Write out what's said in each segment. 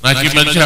నాకు ఈ మధ్య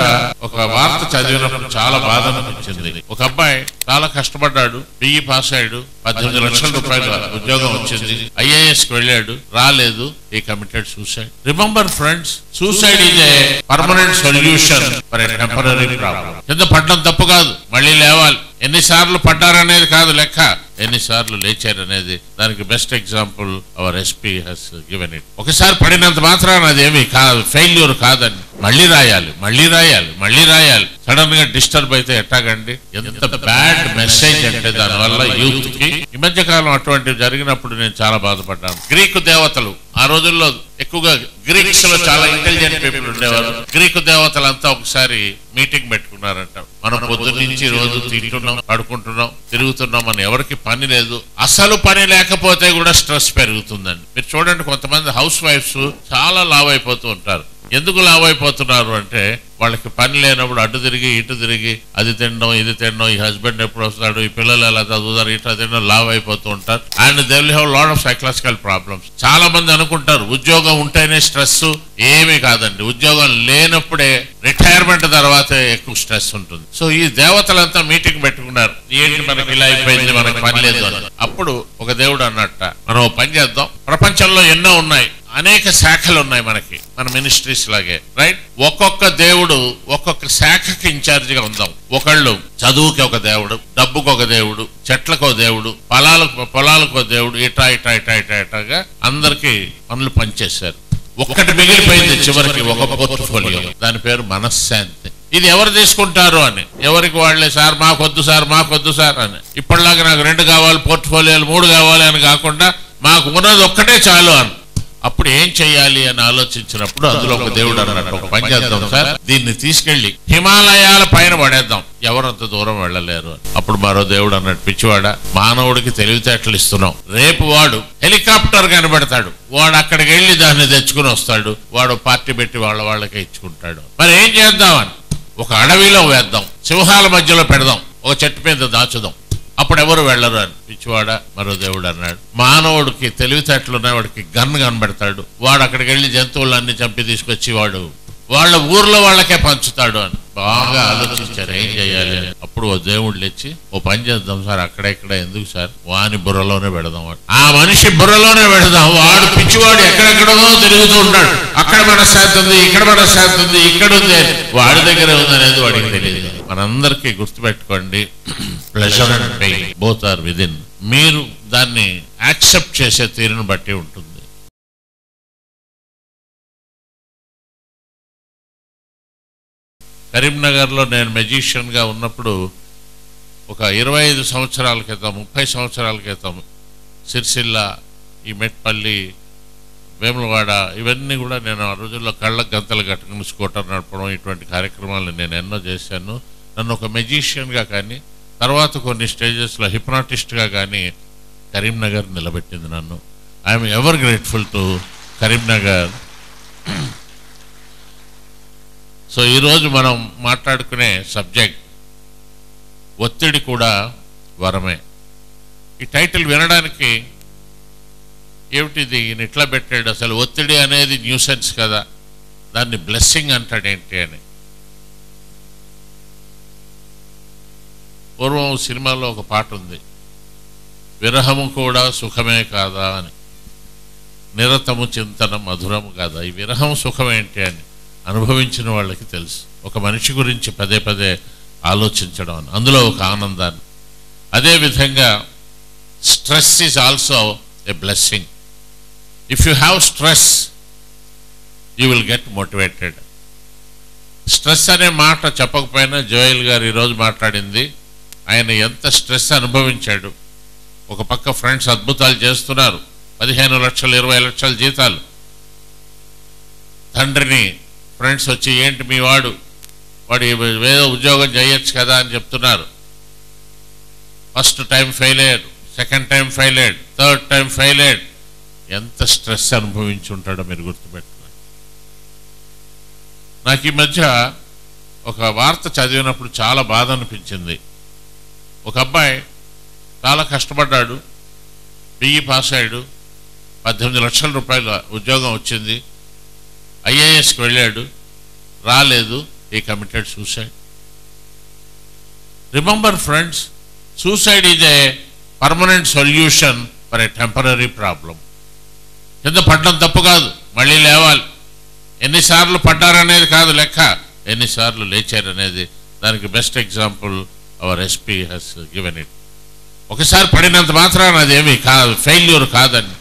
ఒక వార్త చదివినప్పుడు చాలా బాధ అనిపించింది. ఒక అబ్బాయి చాలా కష్టపడ్డాడు, బిఈ పాస్ అయ్యాడు, 18 లక్షల రూపాయల ఉద్యోగం వచ్చింది, IAS కి వెళ్ళాడు, రాలేదు, he committed suicide. Remember friends, suicide is a permanent solution for a temporary problem. కింద పడ్డం తప్పు కాదు, మళ్ళీ లేవాలి. ఎన్నిసార్లు పడ్డారనేది కాదు లెక్క, ఎన్నిసార్లు లేచారనేది. దానికి best example hour SP has given it. ఒకసారి పడినంత మాత్రాన అదేమి కాదు, ఫెయిల్యూర్ కాదని. మళ్ళీ రాయాలి, మళ్ళీ రాయాలి, మళ్ళీ రాయాలి. సడన్ గా డిస్టర్బ్ అయితే ఎట్టాగండి? ఎంత బ్యాడ్ మెసేజ్ అంటే దానివల్ల యూత్ కి. ఈ మధ్య కాలం అటువంటివి జరిగినప్పుడు నేను చాలా బాధపడ్డాను. గ్రీకు దేవతలు, ఆ రోజుల్లో ఎక్కువగా గ్రీక్స్ లో చాలా ఇంటెలిజెంట్ పీపుల్ ఉండేవారు. గ్రీకు దేవతలంతా ఒకసారి మీటింగ్ పెట్టుకున్నారంట. మనం పొద్దున్నుంచి రోజు తింటున్నాం, పడుకుంటున్నాం, తిరుగుతున్నాం, అని ఎవరికి పని లేదు. అసలు పని లేకపోతే కూడా స్ట్రెస్ పెరుగుతుందండి. మీరు చూడండి, కొంతమంది హౌస్ వైఫ్స్ చాలా లావ్ అయిపోతూ ఉంటారు. ఎందుకు లావ్ అయిపోతున్నారు అంటే వాళ్ళకి పని లేనప్పుడు అటు తిరిగి ఇటు తిరిగి అది తినడం ఇది తినడం, ఈ హస్బెండ్ ఎప్పుడు వస్తాడు, ఈ పిల్లలు ఎలా చదువుతారు, ఇట్లా తినడం, లావ్ అయిపోతూ ఉంటారు. And they will have lot of psychological problems. చాలా మంది అనుకుంటారు ఉద్యోగం ఉంటేనే స్ట్రెస్. ఏమీ కాదండి, ఉద్యోగం లేనప్పుడే, రిటైర్మెంట్ తర్వాతే ఎక్కువ స్ట్రెస్ ఉంటుంది. సో ఈ దేవతలంతా మీటింగ్ పెట్టుకున్నారు, ఏంటి మనకి ఇలా అయిపోయింది, మనకి పని లేదు అని. అప్పుడు ఒక దేవుడు అన్నట్ట, మనం పని చేద్దాం, ప్రపంచంలో ఎన్నో ఉన్నాయి, అనేక శాఖలు ఉన్నాయి మనకి, మన మినిస్ట్రీస్ లాగే, రైట్? ఒక్కొక్క దేవుడు ఒక్కొక్క శాఖకి ఇన్ఛార్జ్ గా ఉందాం. ఒకళ్ళు చదువుకి ఒక దేవుడు, డబ్బుకు ఒక దేవుడు, చెట్లకో దేవుడు, పొలాలకో దేవుడు, ఇటా ఇటా ఇటా ఇటా ఇటాగా అందరికి పనులు పనిచేశారు. ఒక్కటి మిగిలిపోయింది చివరికి, ఒక పోర్ట్ఫోలియో, దాని పేరు మనశ్శాంతి. ఇది ఎవరు తీసుకుంటారు అని, ఎవరికి వాళ్లే, సార్ మాకొద్దు సార్, మాకొద్దు సార్ అని. ఇప్పటిలాగా నాకు 2 కావాలి, పోర్ట్ఫోలియోలు 3 కావాలి అని కాకుండా మాకు ఉన్నది ఒక్కటే చాలు అని. అప్పుడు ఏం చెయ్యాలి అని ఆలోచించినప్పుడు అందులో ఒక దేవుడు అన్నట్టు, ఒక పని చేద్దాం సార్, దీన్ని తీసుకెళ్లి హిమాలయాల పైన పడేద్దాం, ఎవరంత దూరం వెళ్ళలేరు అని. అప్పుడు మరో దేవుడు అన్నట్టు, పిచ్చివాడ, మానవుడికి తెలివితేటలు ఇస్తున్నాం, రేపు వాడు హెలికాప్టర్ కనబడతాడు, వాడు అక్కడికి వెళ్ళి దాన్ని తెచ్చుకుని వస్తాడు, వాడు పార్టీ పెట్టి వాళ్ళకే ఇచ్చుకుంటాడు. మరి ఏం చేద్దామని, ఒక అడవిలో వేద్దాం, సింహాల మధ్యలో పెడదాం, ఒక చెట్టు మీద దాచుదాం, అప్పుడు ఎవరు వెళ్ళరు అని. పిచ్చివాడ, మరో దేవుడు అన్నాడు, మానవుడికి తెలివితేటలు ఉన్నాయి, వాడికి గన్ కనబెడతాడు, వాడు అక్కడికి వెళ్ళి జంతువులన్నీ చంపి తీసుకొచ్చి వాడు వాళ్ళ ఊర్లో వాళ్ళకే పంచుతాడు అని. బాగా ఆలోచించారు ఏం చేయాలి అని. అప్పుడు ఓ దేవుడు లేచి, ఓ పని చేద్దాం సార్, అక్కడెక్కడ ఎందుకు సార్, వాని బుర్రలోనే పెడదాం, ఆ మనిషి బుర్రలోనే పెడదాం, వాడు పిచ్చివాడు ఎక్కడెక్కడో తిరుగుతూ ఉంటాడు, అక్కడ మనశ్శాంతి ఉంది, ఇక్కడ మనశ్శాంతి ఉంది, ఇక్కడ ఉంది, వాడి దగ్గర ఉందనేది వాడికి తెలియదు. మనందరికీ గుర్తుపెట్టుకోండి, pleasure and pain both are within. మీరు దాన్ని యాక్సెప్ట్ చేసే తీరును బట్టి ఉంటుంది. కరీంనగర్లో నేను మెజిషియన్ గా ఉన్నప్పుడు ఒక 25 సంవత్సరాల క్రితం, 30 సంవత్సరాల క్రితం, సిరిసిల్ల, ఈ మెట్పల్లి, వేములవాడ, ఇవన్నీ కూడా నేను ఆ రోజుల్లో కళ్ళకు గంతలు కట్టుకుని స్కూటర్ నడపడం, ఇటువంటి కార్యక్రమాలు నేను ఎన్నో చేశాను. నన్ను ఒక మెజిషియన్గా కానీ, తర్వాత కొన్ని స్టేజెస్లో హిప్నాటిస్ట్గా కానీ కరీంనగర్ నిలబెట్టింది నన్ను. I'm ever grateful to Karimnagar. So ఈరోజు మనం మాట్లాడుకునే సబ్జెక్ట్ ఒత్తిడి కూడా వరమే. ఈ టైటిల్ వినడానికి ఏమిటిది, ఈయన ఇట్లా పెట్టాడు, అసలు ఒత్తిడి అనేది న్యూసెన్స్ కదా, దాన్ని బ్లెస్సింగ్ అంటాడేంటి అని. పూర్వం సినిమాలో ఒక పాట ఉంది, విరహము కూడా సుఖమే కాదా అని, నిరతము చింతన మధురము కాదా. ఈ విరహం సుఖమేంటి అని అనుభవించిన వాళ్ళకి తెలుసు. ఒక మనిషి గురించి పదే పదే ఆలోచించడం అని, అందులో ఒక ఆనందాన్ని. అదేవిధంగా stress is also a blessing. If you have stress you will get motivated. Stress అనే మాట చెప్పకపోయినా జోయల్ గారు ఈరోజు మాట్లాడింది, ఆయన ఎంత స్ట్రెస్ అనుభవించాడు. ఒక పక్క ఫ్రెండ్స్ అద్భుతాలు చేస్తున్నారు, 15 లక్షలు 20 లక్షల జీతాలు. తండ్రిని ఫ్రెండ్స్ వచ్చి, ఏంటి మీ వాడు ఏదో ఉద్యోగం చేయొచ్చు కదా అని చెప్తున్నారు. ఫస్ట్ టైం ఫెయిల్ అయ్యాడు, సెకండ్ టైం ఫెయిల్ అయ్యాడు, థర్డ్ టైం ఫెయిల్ అయ్యాడు. ఎంత స్ట్రెస్ అనుభవించి ఉంటాడో మీరు గుర్తుపెట్టుకోండి. నాకు ఈ మధ్య ఒక వార్త చదివినప్పుడు చాలా బాధ అనిపించింది. ఒక అబ్బాయి చాలా కష్టపడ్డాడు, బిఈ పాస్ అయ్యాడు, 18 లక్షల రూపాయల ఉద్యోగం వచ్చింది, IAS కి వెళ్ళాడు, రాలేదు, he committed suicide. Remember friends, suicide is a permanent solution for a temporary problem. కింద పడ్డం తప్పు కాదు, మళ్ళీ లేవాలి. ఎన్నిసార్లు పడ్డారనేది కాదు లెక్క, ఎన్నిసార్లు లేచారనేది. దానికి best example our SP he's given it. ఒకసారి పడినంత మాత్రాన అదేమి కాదు, ఫెయిల్యూర్ కాదని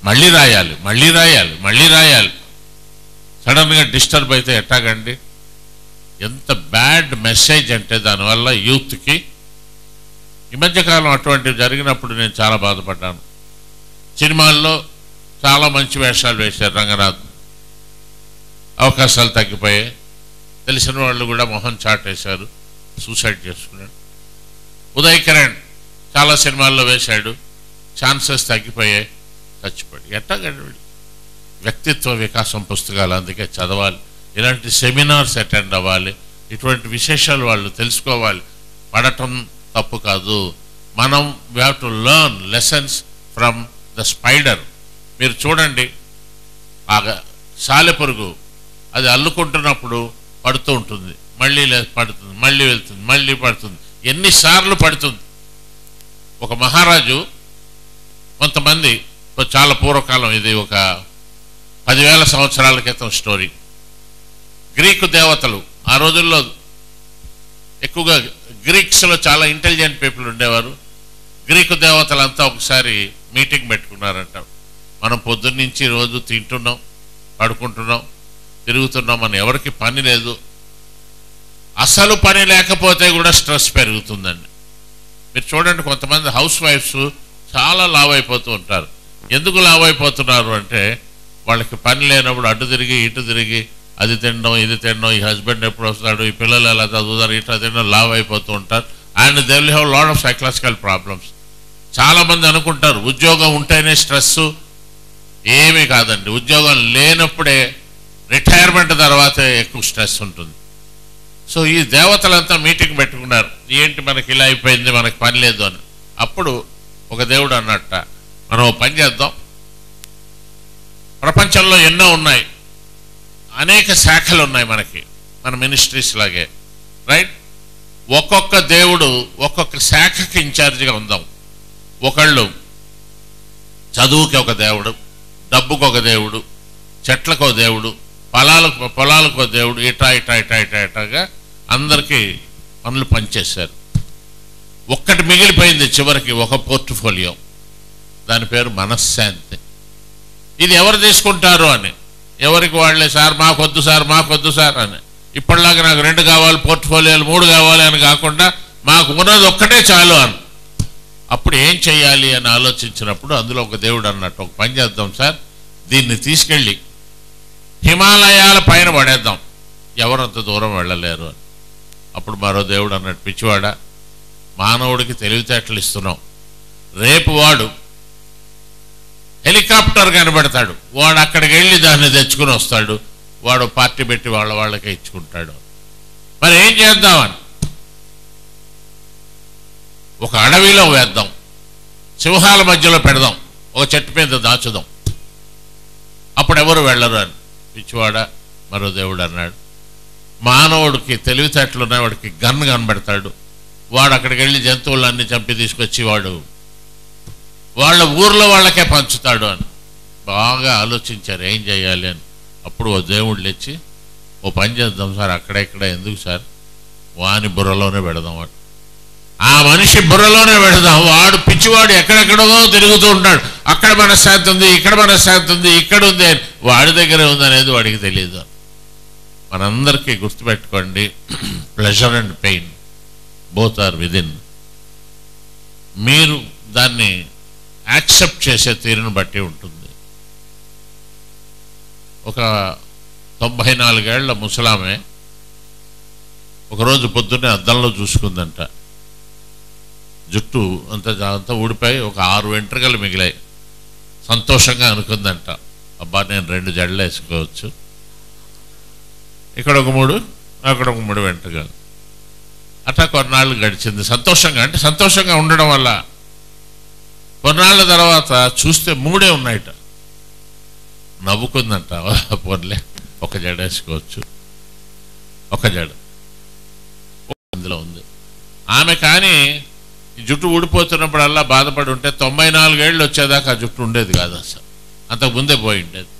మళ్ళీ రాయాలి, మళ్ళీ రాయాలి, మళ్ళీ రాయాలి. సడన్గా డిస్టర్బ్ అయితే ఎట్టాగండి? ఎంత బ్యాడ్ మెసేజ్ అంటే దానివల్ల యూత్కి. ఈ మధ్యకాలం అటువంటివి జరిగినప్పుడు నేను చాలా బాధపడ్డాను. సినిమాల్లో చాలా మంచి వేషాలు వేశారు రంగనాథ్, అవకాశాలు తగ్గిపోయాయి. తెలిసిన వాళ్ళు కూడా మొహం చాటేశారు, సూసైడ్ చేసుకున్నాడు. ఉదయ్ కిరణ్ చాలా సినిమాల్లో వేశాడు, ఛాన్సెస్ తగ్గిపోయాయి, చచ్చిపోయాడు. ఎట్టాగండి? వ్యక్తిత్వ వికాసం పుస్తకాలు అందుకే చదవాలి, ఇలాంటి సెమినార్స్ అటెండ్ అవ్వాలి, ఇటువంటి విశేషాలు వాళ్ళు తెలుసుకోవాలి. పడటం తప్పు కాదు, మనం we have to learn lessons from the spider. మీరు చూడండి, ఆ సాలెపురుగు అది అల్లుకుంటున్నప్పుడు పడుతూ ఉంటుంది, మళ్ళీ పడుతుంది, మళ్ళీ వెళ్తుంది, మళ్ళీ పడుతుంది, ఎన్నిసార్లు పడుతుంది. ఒక మహారాజు, కొంతమంది చాలా పూర్వకాలం, ఇది ఒక 10,000 సంవత్సరాల క్రితం స్టోరీ. గ్రీకు దేవతలు ఆ రోజుల్లో ఎక్కువగా గ్రీక్స్లో చాలా ఇంటెలిజెంట్ పీపుల్ ఉండేవారు. గ్రీకు దేవతలంతా ఒకసారి మీటింగ్ పెట్టుకున్నారంట. మనం పొద్దున్నుంచి రోజు తింటున్నాం, పడుకుంటున్నాం, తిరుగుతున్నాం, అని ఎవరికి పని లేదు. అసలు పని లేకపోతే కూడా స్ట్రెస్ పెరుగుతుందండి. మీరు చూడండి, కొంతమంది హౌస్ వైఫ్స్ చాలా లావ్ అయిపోతూ ఉంటారు. ఎందుకు లావ్ అయిపోతున్నారు అంటే, వాళ్ళకి పని లేనప్పుడు అటు తిరిగి ఇటు తిరిగి అది తినడం, ఇది తినడం, ఈ హస్బెండ్ ఎప్పుడు వస్తాడు, ఈ పిల్లలు ఎలా చదువుతారు, ఇట్లా తినడం, లావ్ అయిపోతూ ఉంటారు. And they will have lot of psychological problems. చాలామంది అనుకుంటారు ఉద్యోగం ఉంటేనే స్ట్రెస్. ఏమీ కాదండి, ఉద్యోగం లేనప్పుడే, రిటైర్మెంట్ తర్వాతే ఎక్కువ స్ట్రెస్ ఉంటుంది. సో ఈ దేవతలంతా మీటింగ్ పెట్టుకున్నారు, ఏంటి మనకి ఇలా అయిపోయింది, మనకి పని లేదు అని. అప్పుడు ఒక దేవుడు అన్నట్ట, మనం పని చేద్దాం, ప్రపంచంలో ఎన్నో ఉన్నాయి, అనేక శాఖలు ఉన్నాయి మనకి, మన మినిస్ట్రీస్ లాగే, రైట్? ఒక్కొక్క దేవుడు ఒక్కొక్క శాఖకి ఇన్ఛార్జిగా ఉందాం. ఒకళ్ళు చదువుకి ఒక దేవుడు, డబ్బుకు ఒక దేవుడు, చెట్లకు ఒక దేవుడు, పొలాలకు ఒక దేవుడు, ఇటాగా అందరికీ పనులు పనిచేశారు. ఒక్కటి మిగిలిపోయింది చివరికి, ఒక పోర్ట్ఫోలియో, దాని పేరు మనశ్శాంతి. ఇది ఎవరు తీసుకుంటారు అని, ఎవరికి వాళ్ళే, సార్ మాకొద్దు సార్, మాకొద్దు సార్ అని. ఇప్పటిలాగా నాకు 2 కావాలి, పోర్ట్ఫోలియోలు 3 కావాలి అని కాకుండా, మాకు ఉన్నది ఒక్కటే చాలు అని. అప్పుడు ఏం చేయాలి అని ఆలోచించినప్పుడు అందులో ఒక దేవుడు అన్నట్టు, ఒక పని చేద్దాం సార్, దీన్ని తీసుకెళ్ళి హిమాలయాల పైన పడేద్దాం, ఎవరంత దూరం వెళ్ళలేరు అని. అప్పుడు మరో దేవుడు అన్నట్టు, పిచ్చివాడా, మానవుడికి తెలివితేటలు ఇస్తున్నాం, రేపు వాడు హెలికాప్టర్ కనబడతాడు, వాడు అక్కడికి వెళ్ళి దాన్ని తెచ్చుకుని వస్తాడు, వాడు పార్టీ పెట్టి వాళ్ళకే ఇచ్చుకుంటాడు. మరి ఏం చేద్దామని, ఒక అడవిలో వేద్దాం, సింహాల మధ్యలో పెడదాం, ఒక చెట్టు మీద దాచుదాం, అప్పుడు ఎవరు వెళ్ళరు అని. పిచ్చివాడ, మరో దేవుడు అన్నాడు, మానవుడికి తెలివితేటలు ఉన్నాయి, వాడికి గన్ కనబడతాడు, వాడు అక్కడికి వెళ్ళి జంతువులన్నీ చంపి తీసుకొచ్చి వాడు వాళ్ళ ఊర్లో వాళ్ళకే పంచుతాడు అని. బాగా ఆలోచించారు ఏం చేయాలి అని. అప్పుడు ఓ దేవుడు లేచి, ఓ పని చేద్దాం సార్, అక్కడెక్కడ ఎందుకు సార్, వాని బుర్రలోనే పెడదాం, వాడు ఆ మనిషి బుర్రలోనే పెడదాం, వాడు పిచ్చివాడు ఎక్కడెక్కడో తిరుగుతూ ఉంటాడు, అక్కడ మనశ్శాంతి ఉంది, ఇక్కడ మనశ్శాంతి ఉంది, ఇక్కడ ఉంది అని, వాడి దగ్గరే ఉంది అనేది వాడికి తెలియదు. మనందరికీ గుర్తుపెట్టుకోండి, pleasure and pain both are within. మీరు దాన్ని యాక్సెప్ట్ చేసే తీరును బట్టి ఉంటుంది. ఒక 94 ఏళ్ల ముసలామె ఒకరోజు పొద్దున్నే అద్దంలో చూసుకుందంట, జుట్టు అంతా ఊడిపోయి ఒక 6 వెంట్రుకలు మిగిలాయి. సంతోషంగా అనుకుందంట, అబ్బా నేను 2 జడలు వేసుకోవచ్చు, ఇక్కడ ఒక 3, అక్కడ ఒక 3 వెంట్రుకలు. అట్లా కొన్నాళ్ళు గడిచింది సంతోషంగా. అంటే సంతోషంగా ఉండడం వల్ల కొన్నాళ్ళ తర్వాత చూస్తే 3 ఉన్నాయట. నవ్వుకుందంట, పోన్లే ఒక జడ వేసుకోవచ్చు. ఒక జడ అందులో ఉంది. ఆమె కానీ జుట్టు ఊడిపోతున్నప్పుడల్లా బాధపడి ఉంటే 94 ఏళ్ళు వచ్చేదాకా ఆ జుట్టు ఉండేది కాదు, అసలు అంతకు ముందే పోయి ఉండేది.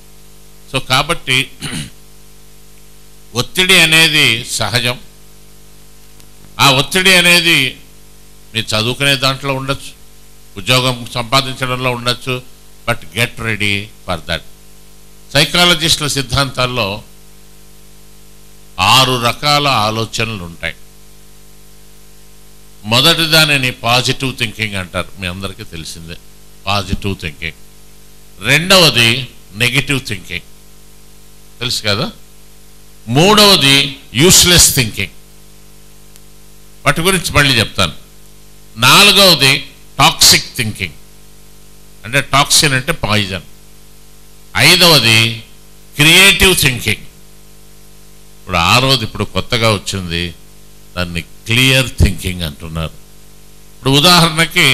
సో కాబట్టి ఒత్తిడి అనేది సహజం. ఆ ఒత్తిడి అనేది మీరు చదువుకునే దాంట్లో ఉండొచ్చు, ఉద్యోగం సంపాదించడంలో ఉండొచ్చు, but get ready for that. సైకాలజిస్టుల సిద్ధాంతాల్లో 6 రకాల ఆలోచనలు ఉంటాయి. మొదటి దానిని పాజిటివ్ థింకింగ్ అంటారు, మీ అందరికీ తెలిసిందే పాజిటివ్ థింకింగ్. రెండవది నెగిటివ్ థింకింగ్, తెలుసు కదా. మూడవది యూస్లెస్ థింకింగ్, వాటి గురించి మళ్ళీ చెప్తాను. నాలుగవది టాక్సిక్ థింకింగ్, అంటే టాక్సిన్ అంటే పాయిజన్. ఐదవది క్రియేటివ్ థింకింగ్. ఇప్పుడు ఆరోది ఇప్పుడు కొత్తగా వచ్చింది, దాన్ని క్లియర్ థింకింగ్ అంటున్నారు. ఇప్పుడు ఉదాహరణకి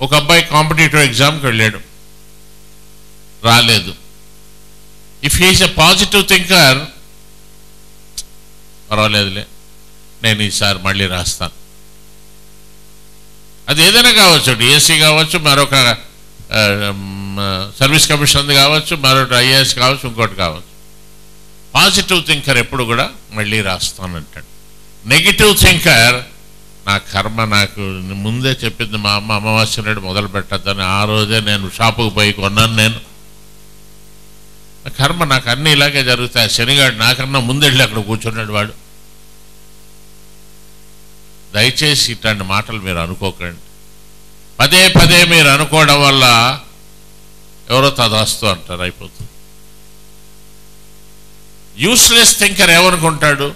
ఒక అబ్బాయి కాంపిటేటివ్ ఎగ్జామ్కి వెళ్ళాడు, రాలేదు. If he's a positive thinker, పర్వాలేదులే నేను ఈసారి మళ్ళీ రాస్తాను. అది ఏదైనా కావచ్చు, డిఎస్సి కావచ్చు, మరొక సర్వీస్ కమిషన్ కావచ్చు, మరొకటి ఐఏఎస్ కావచ్చు, ఇంకోటి కావచ్చు. పాజిటివ్ థింకర్ ఎప్పుడు కూడా మళ్ళీ రాస్తానంటాడు. నెగిటివ్ థింకర్, నా కర్మ, నాకు ముందే చెప్పింది మా అమ్మ అమావాస్య నాడు మొదలు పెట్టద్దని, ఆ రోజే నేను షాపుకు పోయి కొన్నాను. నేను కర్మ, నాకు అన్నీ ఇలాగే జరుగుతాయి. శనిగాడు నాకన్నా ముందెళ్ళి అక్కడ కూర్చున్నాడు వాడు. దయచేసి ఇట్లాంటి మాటలు మీరు అనుకోకండి. పదే పదే మీరు అనుకోవడం వల్ల ఎవరో తదాస్తూ అంటారు, అయిపోతుంది. యూస్లెస్ థింకర్ ఏమనుకుంటాడు,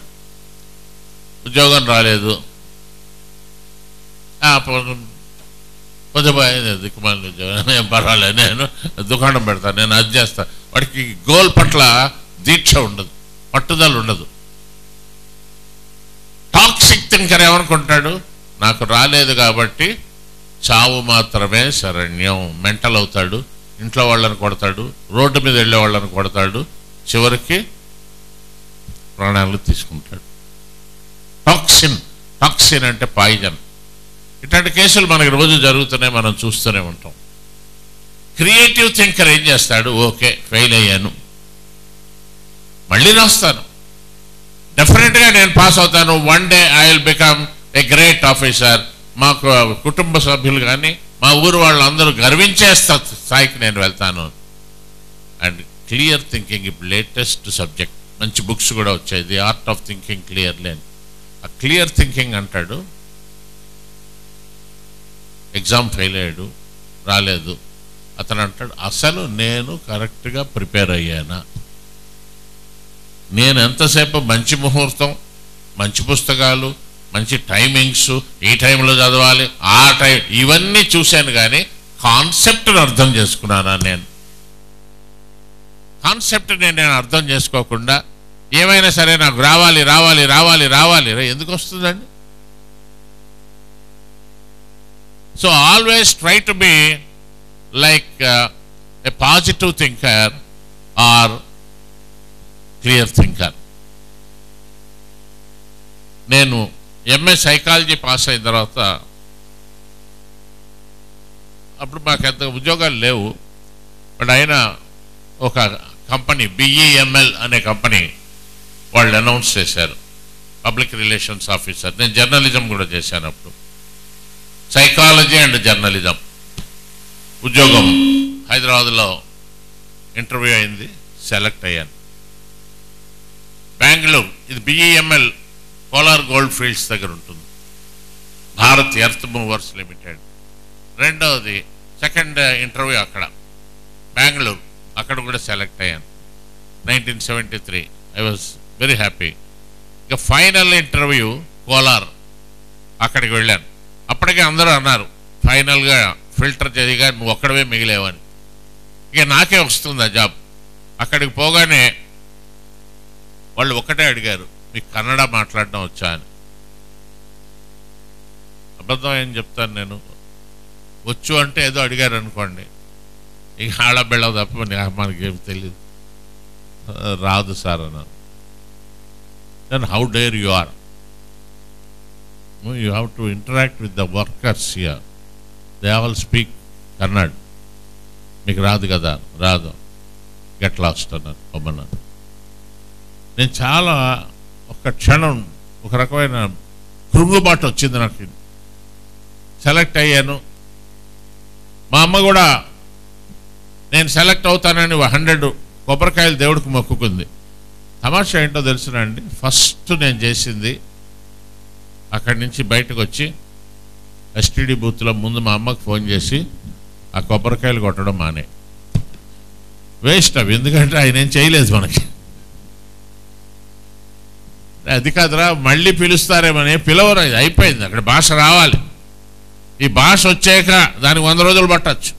ఉద్యోగం రాలేదు, పొద్దుపోయింది దిక్కుమాలి ఉద్యోగం, ఏం పర్వాలేదు, నేను దుకాణం పెడతాను, నేను అది చేస్తాను. వాడికి గోల్ పట్ల దీక్ష ఉండదు, పట్టుదల ఉండదు. టాక్సిక్ థింకర్ ఏమనుకుంటాడు, నాకు రాలేదు కాబట్టి చావు మాత్రమే శరణ్యం. మెంటల్ అవుతాడు, ఇంట్లో వాళ్ళని కొడతాడు, రోడ్డు మీద వెళ్ళే వాళ్ళని కొడతాడు, చివరికి ప్రాణాలు తీసుకుంటాడు. టాక్సిన్ అంటే పాయిజన్. ఇట్లాంటి కేసులు మనకి రోజు జరుగుతున్నాయి, మనం చూస్తూనే ఉంటాం. క్రియేటివ్ థింకర్ ఏం చేస్తాడు, ఓకే ఫెయిల్ అయ్యాను, మళ్ళీ రాస్తాను, డెఫినెట్గా నేను పాస్ అవుతాను, one day I will become a great officer. మా కుటుంబ సభ్యులు కానీ మా ఊరు వాళ్ళందరూ గర్వించే స్థాయికి నేను వెళ్తాను. అండ్ క్లియర్ థింకింగ్ ఇప్పుడు లేటెస్ట్ సబ్జెక్ట్, మంచి బుక్స్ కూడా వచ్చాయి, the art of thinking clearly అని. ఆ క్లియర్ థింకింగ్ అంటాడు, ఎగ్జామ్ ఫెయిల్ అయ్యాడు, రాలేదు, అతను అంటాడు, అసలు నేను కరెక్ట్గా ప్రిపేర్ అయ్యానా, నేను ఎంతసేపు మంచి ముహూర్తం, మంచి పుస్తకాలు, మంచి టైమింగ్స్, ఈ టైంలో చదవాలి, ఆ టైం, ఇవన్నీ చూశాను, కానీ కాన్సెప్ట్ని అర్థం చేసుకున్నానా? నేను కాన్సెప్ట్ని నేను అర్థం చేసుకోకుండా ఏమైనా సరే నాకు రావాలి రావాలి రావాలి రావాలి, ఎందుకు వస్తుందండి? So always try to be like a positive thinker or clear thinker. నేను ఎంఏ సైకాలజీ పాస్ అయిన తర్వాత, అప్పుడు మాకు ఎంత ఉద్యోగాలు లేవు, బట్ అయినా ఒక కంపెనీ బిఈఎంఎల్ అనే కంపెనీ వాళ్ళు అనౌన్స్ చేశారు, పబ్లిక్ రిలేషన్స్ ఆఫీసర్. నేను జర్నలిజం కూడా చేశాను అప్పుడు, సైకాలజీ అండ్ జర్నలిజం ఉద్యోగం. హైదరాబాద్లో ఇంటర్వ్యూ అయింది, సెలెక్ట్ అయ్యాను. బెంగళూరు, ఇది బిఈఎంఎల్ కోలార్ గోల్డ్ ఫీల్డ్స్ దగ్గర ఉంటుంది, భారత్ ఎర్త్ మూవర్స్ లిమిటెడ్. రెండవది సెకండ్ ఇంటర్వ్యూ అక్కడ బెంగళూరు, అక్కడ కూడా సెలెక్ట్ అయ్యాను. 1973 ఐ వాజ్ వెరీ హ్యాపీ. ఇక ఫైనల్ ఇంటర్వ్యూ కోలార్, అక్కడికి వెళ్ళాను. అప్పటికే అందరూ అన్నారు ఫైనల్గా ఫిల్టర్ చేయగా నువ్వు ఒక్కడవే మిగిలేవని. ఇక నాకే వస్తుంది ఆ జాబ్. అక్కడికి పోగానే వాళ్ళు ఒక్కటే అడిగారు, మీకు కన్నడ మాట్లాడడం వచ్చా అని. అబద్ధం ఏం చెప్తాను నేను, వచ్చు అంటే ఏదో అడిగారు అనుకోండి, ఇక ఆడబిళ్ళ తప్ప మనకేం తెలియదు, రాదు సార్ అన్నారు. then how dare you are? No, you have to interact with the workers here. They all speak Kannada. మీకు రాదు కదా, రాదు, గెట్ లాస్ట్ అన్నారు అమ్మన్నారు. నేను చాలా ఒక క్షణం ఒక రకమైన కృంగుబాటు వచ్చింది నాకు. సెలెక్ట్ అయ్యాను. మా అమ్మ కూడా నేను సెలెక్ట్ అవుతానని 100 కొబ్బరికాయలు దేవుడికి మొక్కుకుంది. తమాషా ఏంటో తెలుసునా అండి, ఫస్ట్ నేను చేసింది అక్కడి నుంచి బయటకు వచ్చి ఎస్టీడీ బూత్లో ముందు మా అమ్మకు ఫోన్ చేసి ఆ కొబ్బరికాయలు కొట్టడం మానే. వేస్ట్ అవి, ఎందుకంటే ఆయన ఏం చేయలేదు మనకి. అది కాదురా, మళ్ళీ పిలుస్తారేమని పిలవరు, అయిపోయింది. అక్కడ భాష రావాలి. ఈ భాష వచ్చాక దానికి 100 రోజులు పట్టచ్చు.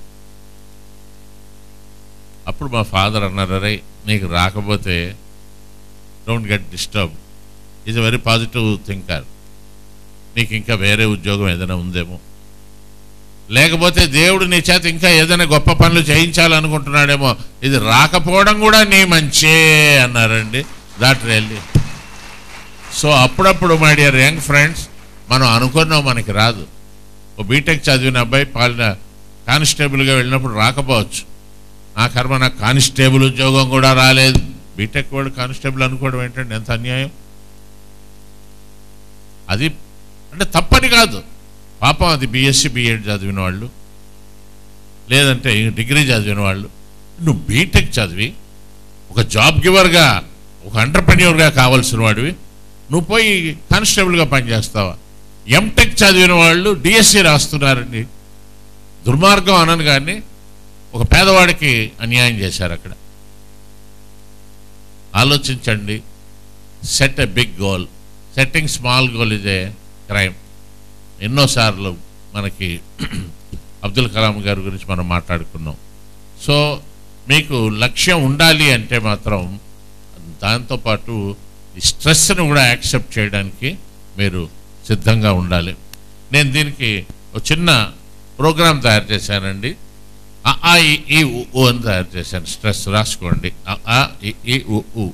అప్పుడు మా ఫాదర్ అన్నారు, అరే నీకు రాకపోతే don't get disturb, is a very positive thinker, నీకు ఇంకా వేరే ఉద్యోగం ఏదైనా ఉందేమో, లేకపోతే దేవుడు నీ చేత ఇంకా ఏదైనా గొప్ప పనులు చేయించాలనుకుంటున్నాడేమో, ఇది రాకపోవడం కూడా నీ మంచే అన్నారండి. That really. సో అప్పుడప్పుడు మై డియర్ యంగ్ ఫ్రెండ్స్, మనం అనుకున్నాం మనకి రాదు. ఓ బీటెక్ చదివిన అబ్బాయి కానిస్టేబుల్గా వెళ్ళినప్పుడు రాకపోవచ్చు. నా కర్మ, నాకు కానిస్టేబుల్ ఉద్యోగం కూడా రాలేదు. బీటెక్ వాడు కానిస్టేబుల్ అనుకోవడం ఏంటంటే ఎంత అన్యాయం. అది అంటే తప్పని కాదు, పాపం అది బీఎస్సీ బీఎడ్ చదివిన వాళ్ళు, లేదంటే డిగ్రీ చదివిన వాళ్ళు. నువ్వు బీటెక్ చదివి ఒక జాబ్ గివర్గా, ఒక ఎంటర్ప్రెన్యూర్గా కావాల్సిన వాడివి, నువ్వు పోయి కానిస్టేబుల్గా పనిచేస్తావా? ఎంటెక్ చదివిన వాళ్ళు డిఎస్సీ రాస్తున్నారండి. దుర్మార్గం అనను కానీ ఒక పేదవాడికి అన్యాయం చేశారు అక్కడ. ఆలోచించండి. Set a big goal, setting small goal is a crime. ఎన్నోసార్లు మనకి అబ్దుల్ కలాం గారి గురించి మనం మాట్లాడుకున్నాం. సో మీకు లక్ష్యం ఉండాలి అంటే మాత్రం దాంతోపాటు ఈ స్ట్రెస్ని కూడా యాక్సెప్ట్ చేయడానికి మీరు సిద్ధంగా ఉండాలి. నేను దీనికి ఒక చిన్న ప్రోగ్రాం తయారు చేశానండి. అ ఈ ఉ అని తయారు చేశాను. స్ట్రెస్ రాసుకోండి. అ ఈ ఉ.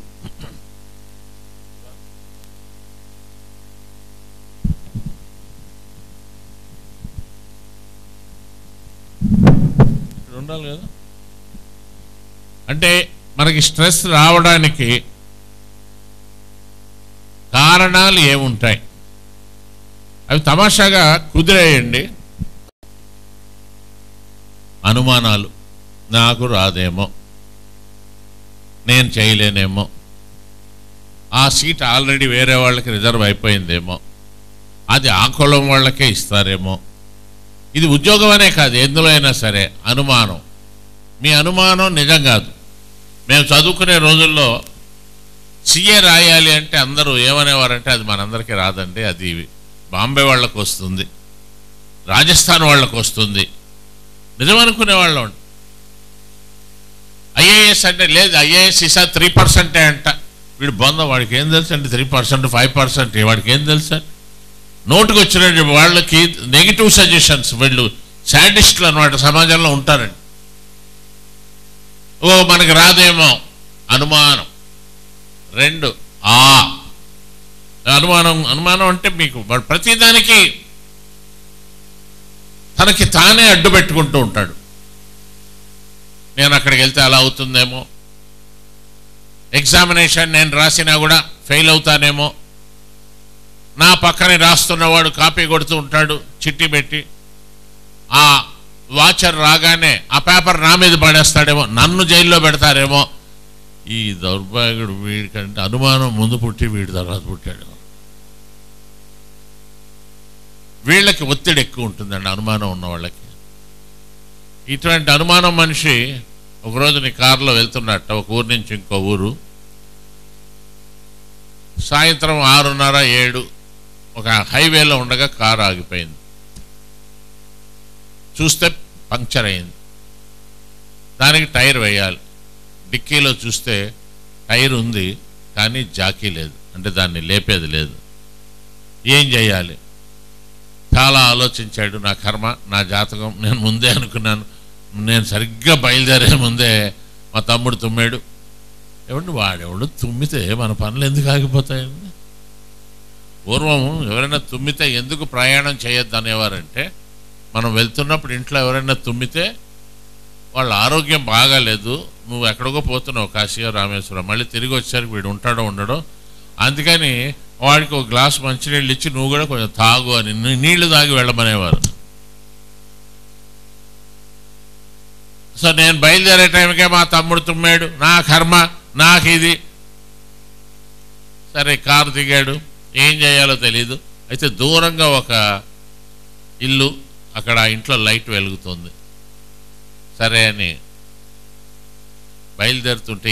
ఉండాలి కదా. అంటే మనకి స్ట్రెస్ రావడానికి కారణాలు ఏముంటాయి అవి తమాషాగా కుదిరేయండి. అనుమానాలు, నాకు రాదేమో, నేను చేయలేనేమో, ఆ సీట్ ఆల్రెడీ వేరే వాళ్ళకి రిజర్వ్ అయిపోయిందేమో, అది ఆ కులం వాళ్ళకే ఇస్తారేమో. ఇది ఉద్యోగం అనే కాదు, ఎందులో అయినా సరే అనుమానం. మీ అనుమానం నిజం కాదు. మేము చదువుకునే రోజుల్లో సిఏ రాయాలి అంటే అందరూ ఏమనేవారంటే అది మనందరికీ రాదండి, అది బాంబే వాళ్ళకు వస్తుంది, రాజస్థాన్ వాళ్ళకు వస్తుంది, నిజమనుకునేవాళ్ళం. ఐఏఎస్ అంటే లేదు, ఐఏఎస్ ఈసా 3% అంట. వీడు బొంద, వాడికి ఏం తెలుసు అండి 3%, 5%, వాడికి ఏం తెలుసా? నోటుకు వచ్చిన వాళ్ళకి నెగిటివ్ సజెషన్స్. వీళ్ళు శాడిస్టులు అన్నమాట సమాజంలో ఉంటారండి. ఓ మనకి రాదేమో అనుమానం. 2 అనుమానం అంటే మీకు ప్రతిదానికి తనకి తానే అడ్డు పెట్టుకుంటూ ఉంటాడు. నేను అక్కడికి వెళ్తే అలా అవుతుందేమో, ఎగ్జామినేషన్ నేను రాసినా కూడా ఫెయిల్ అవుతానేమో, నా పక్కనే రాస్తున్నవాడు కాపీ కొడుతూ ఉంటాడు చిట్టి పెట్టి, ఆ వాచర్ రాగానే ఆ పేపర్ నా మీద పడేస్తాడేమో, నన్ను జైల్లో పెడతారేమో. ఈ దౌర్భాగ్యుడు వీడికంటే అనుమానం ముందు పుట్టి వీడి తర్వాత పుట్టాడు. వీళ్ళకి ఒత్తిడి ఎక్కువ ఉంటుందండి అనుమానం ఉన్న వాళ్ళకి. ఇటువంటి అనుమానం మనిషి ఒకరోజు నీ కారులో వెళ్తున్నట్ట ఒక ఊరు నుంచి ఇంకో ఊరు. సాయంత్రం 6:30, 7 ఒక హైవేలో ఉండగా కారు ఆగిపోయింది. చూస్తే పంక్చర్ అయింది. దానికి టైర్ వేయాలి. డిక్కీలో చూస్తే టైర్ ఉంది కానీ జాకీ లేదు, అంటే దాన్ని లేపేది లేదు. ఏం చేయాలి? చాలా ఆలోచించాడు. నా కర్మ, నా జాతకం, నేను ముందే అనుకున్నాను. నేను సరిగ్గా బయలుదేరే ముందే మా తమ్ముడు తుమ్మాడు. ఎవడు వాడెవడు తుమ్మితే మన పనులు ఎందుకు ఆగిపోతాయండి? పూర్వం ఎవరైనా తుమ్మితే ఎందుకు ప్రయాణం చేయొద్దు అనేవారంటే, మనం వెళ్తున్నప్పుడు ఇంట్లో ఎవరైనా తుమ్మితే వాళ్ళ ఆరోగ్యం బాగాలేదు, నువ్వు ఎక్కడికో పోతున్నావు కాశీగా రామేశ్వరం, మళ్ళీ తిరిగి వచ్చేసరికి వీడు ఉంటాడో ఉండడో, అందుకని వాడికి ఒక గ్లాస్ మంచినీళ్ళు ఇచ్చి నువ్వు కూడా కొంచెం తాగు అని నీళ్లు తాగి వెళ్ళమనేవారు. సో నేను బయలుదేరే టైంకే మా తమ్ముడు తుమ్మాడు, నా కర్మ, నాకు ఇది. సరే కారు దిగాడు, ఏం చేయాలో తెలీదు. అయితే దూరంగా ఒక ఇల్లు, అక్కడ ఆ ఇంట్లో లైట్ వెలుగుతుంది. సరే అని బయలుదేరుతుంటే